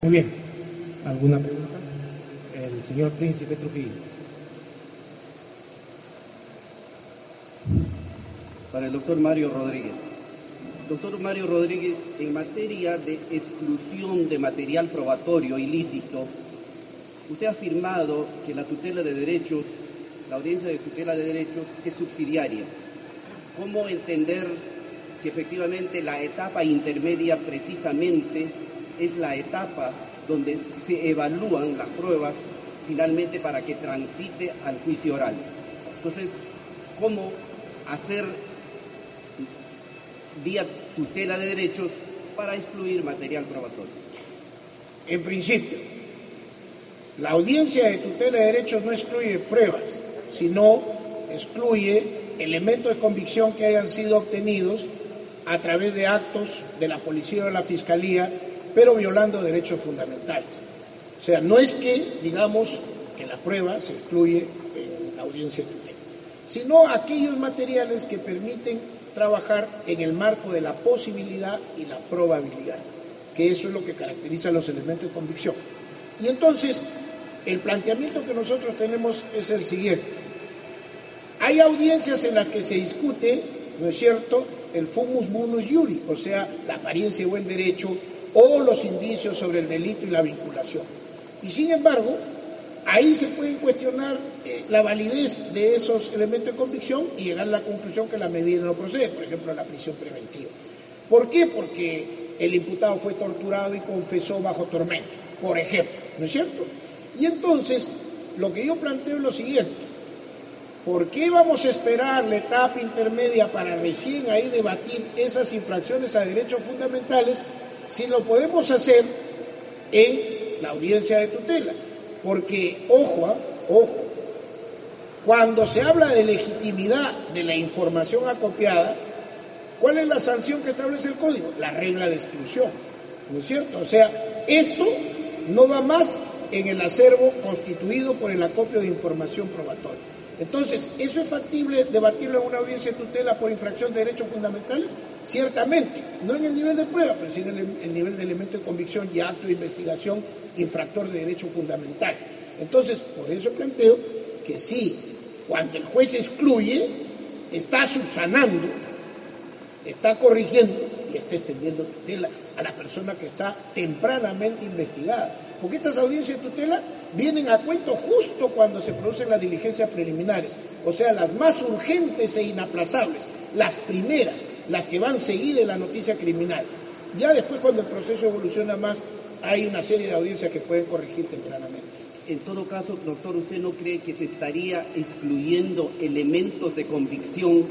Muy bien. ¿Alguna pregunta? El señor Príncipe Trujillo. Para el doctor Mario Rodríguez. Doctor Mario Rodríguez, en materia de exclusión de material probatorio ilícito, usted ha afirmado que la tutela de derechos, la audiencia de tutela de derechos es subsidiaria. ¿Cómo entender si efectivamente la etapa intermedia precisamente es la etapa donde se evalúan las pruebas finalmente para que transite al juicio oral? Entonces, ¿cómo hacer vía tutela de derechos para excluir material probatorio? En principio, la audiencia de tutela de derechos no excluye pruebas, sino excluye elementos de convicción que hayan sido obtenidos a través de actos de la policía o de la fiscalía, pero violando derechos fundamentales. O sea, no es que digamos que la prueba se excluye en la audiencia de tutela, sino aquellos materiales que permiten trabajar en el marco de la posibilidad y la probabilidad, que eso es lo que caracteriza los elementos de convicción. Y entonces, el planteamiento que nosotros tenemos es el siguiente. Hay audiencias en las que se discute, ¿no es cierto?, el fumus munus iuri, o sea, la apariencia de buen derecho o los indicios sobre el delito y la vinculación. Y sin embargo, ahí se puede cuestionar la validez de esos elementos de convicción y llegar a la conclusión que la medida no procede, por ejemplo, la prisión preventiva. ¿Por qué? Porque el imputado fue torturado y confesó bajo tormento, por ejemplo, ¿no es cierto? Y entonces, lo que yo planteo es lo siguiente. ¿Por qué vamos a esperar la etapa intermedia para recién ahí debatir esas infracciones a derechos fundamentales si lo podemos hacer en la audiencia de tutela? Porque, ojo, cuando se habla de legitimidad de la información acopiada, ¿cuál es la sanción que establece el Código? La regla de exclusión, ¿no es cierto? O sea, esto no va más en el acervo constituido por el acopio de información probatoria. Entonces, ¿eso es factible debatirlo en una audiencia de tutela por infracción de derechos fundamentales? Ciertamente, no en el nivel de prueba, pero sí en el nivel de elemento de convicción y acto de investigación infractor de derecho fundamental. Entonces, por eso planteo que sí, cuando el juez excluye, está subsanando, está corrigiendo y está extendiendo tutela a la persona que está tempranamente investigada. Porque estas audiencias de tutela vienen a cuento justo cuando se producen las diligencias preliminares, o sea, las más urgentes e inaplazables, las primeras, las que van seguidas de la noticia criminal. Ya después, cuando el proceso evoluciona más, hay una serie de audiencias que pueden corregir tempranamente. En todo caso, doctor, ¿usted no cree que se estaría excluyendo elementos de convicción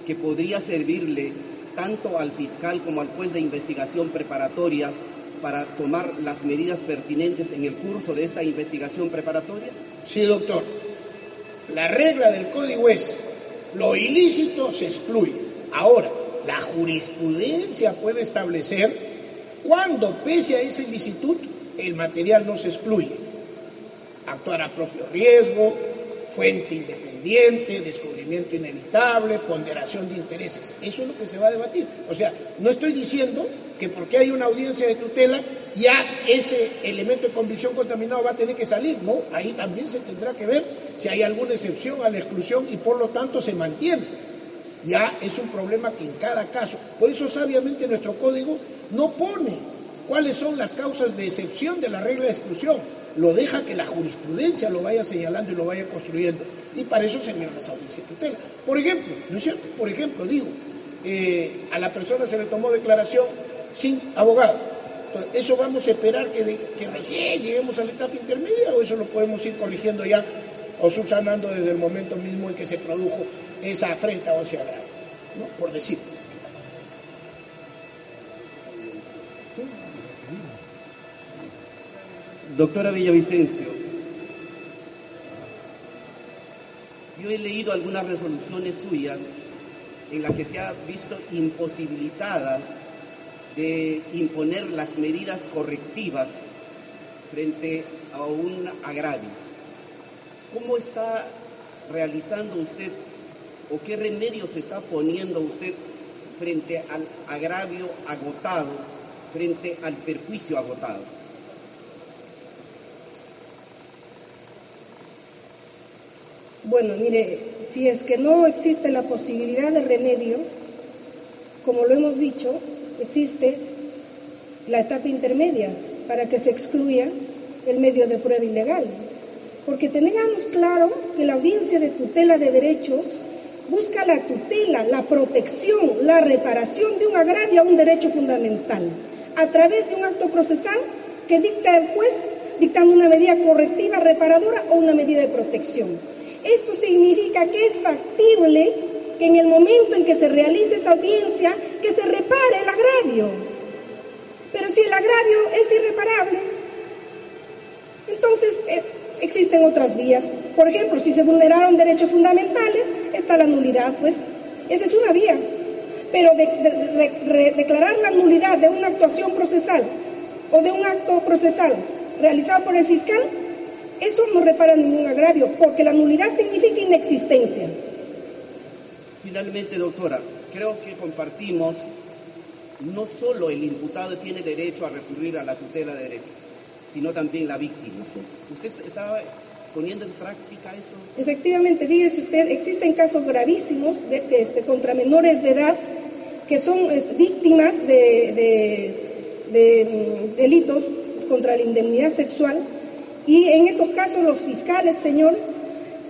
que podría servirle tanto al fiscal como al juez de investigación preparatoria para tomar las medidas pertinentes en el curso de esta investigación preparatoria? Sí, doctor. La regla del código es: lo ilícito se excluye. Ahora, la jurisprudencia puede establecer cuando, pese a esa ilicitud, el material no se excluye. Actuar a propio riesgo, fuente independiente, descubrimiento inevitable, ponderación de intereses. Eso es lo que se va a debatir. O sea, no estoy diciendo que porque hay una audiencia de tutela ya ese elemento de convicción contaminado va a tener que salir, ¿no? Ahí también se tendrá que ver si hay alguna excepción a la exclusión y por lo tanto se mantiene. Ya es un problema que en cada caso, por eso sabiamente nuestro código no pone cuáles son las causas de excepción de la regla de exclusión, lo deja que la jurisprudencia lo vaya señalando y lo vaya construyendo, y para eso se envían las audiencias de tutela. Por ejemplo, ¿no es cierto? Por ejemplo, digo, a la persona se le tomó declaración sin abogado. Entonces, ¿eso vamos a esperar que recién lleguemos a la etapa intermedia o eso lo podemos ir corrigiendo ya o subsanando desde el momento mismo en que se produjo esa afrenta o ese agravio, ¿no? Por decir. Doctora Villavicencio, yo he leído algunas resoluciones suyas en las que se ha visto imposibilitada de imponer las medidas correctivas frente a un agravio. ¿Cómo está realizando usted o qué remedios está poniendo usted frente al agravio agotado, frente al perjuicio agotado? Bueno, mire, si es que no existe la posibilidad de remedio, como lo hemos dicho, existe la etapa intermedia para que se excluya el medio de prueba ilegal. Porque tengamos claro que la audiencia de tutela de derechos busca la tutela, la protección, la reparación de un agravio a un derecho fundamental, a través de un acto procesal que dicta el juez, dictando una medida correctiva, reparadora o una medida de protección. Esto significa que es factible que en el momento en que se realice esa audiencia, que se repare el agravio. Pero si el agravio es irreparable, entonces existen otras vías. Por ejemplo, si se vulneraron derechos fundamentales, está la nulidad, pues esa es una vía. Pero declarar la nulidad de una actuación procesal o de un acto procesal realizado por el fiscal, eso no repara ningún agravio, porque la nulidad significa inexistencia. Finalmente, doctora, creo que compartimos, no solo el imputado tiene derecho a recurrir a la tutela de derechos, sino también la víctima. ¿Usted estaba poniendo en práctica esto? Efectivamente, fíjese usted, existen casos gravísimos contra menores de edad que son víctimas de delitos contra la indemnidad sexual, y en estos casos los fiscales, señor,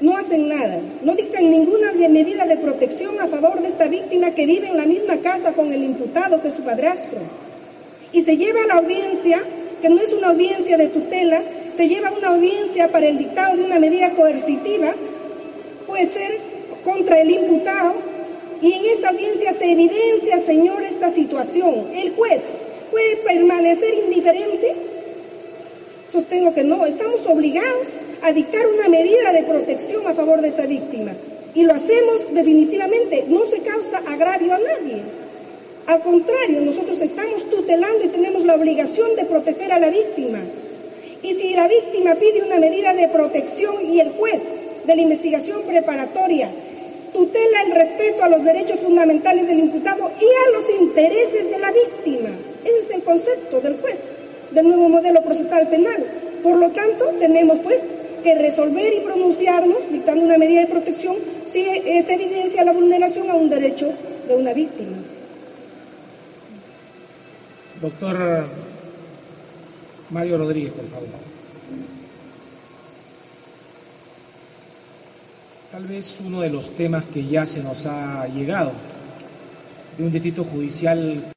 no hacen nada, no dictan ninguna medida de protección a favor de esta víctima que vive en la misma casa con el imputado, que es su padrastro. Y se lleva a la audiencia, que no es una audiencia de tutela, se lleva una audiencia para el dictado de una medida coercitiva, puede ser contra el imputado, y en esta audiencia se evidencia, señor, esta situación. El juez puede permanecer indiferente. Sostengo que no, estamos obligados a dictar una medida de protección a favor de esa víctima. Y lo hacemos definitivamente, no se causa agravio a nadie. Al contrario, nosotros estamos tutelando y tenemos la obligación de proteger a la víctima. Y si la víctima pide una medida de protección y el juez de la investigación preparatoria tutela el respeto a los derechos fundamentales del imputado y a los intereses de la víctima, ese es el concepto del juez del nuevo modelo procesal penal. Por lo tanto, tenemos pues que resolver y pronunciarnos dictando una medida de protección si se evidencia la vulneración a un derecho de una víctima. Doctor Mario Rodríguez, por favor. Tal vez uno de los temas que ya se nos ha llegado de un distrito judicial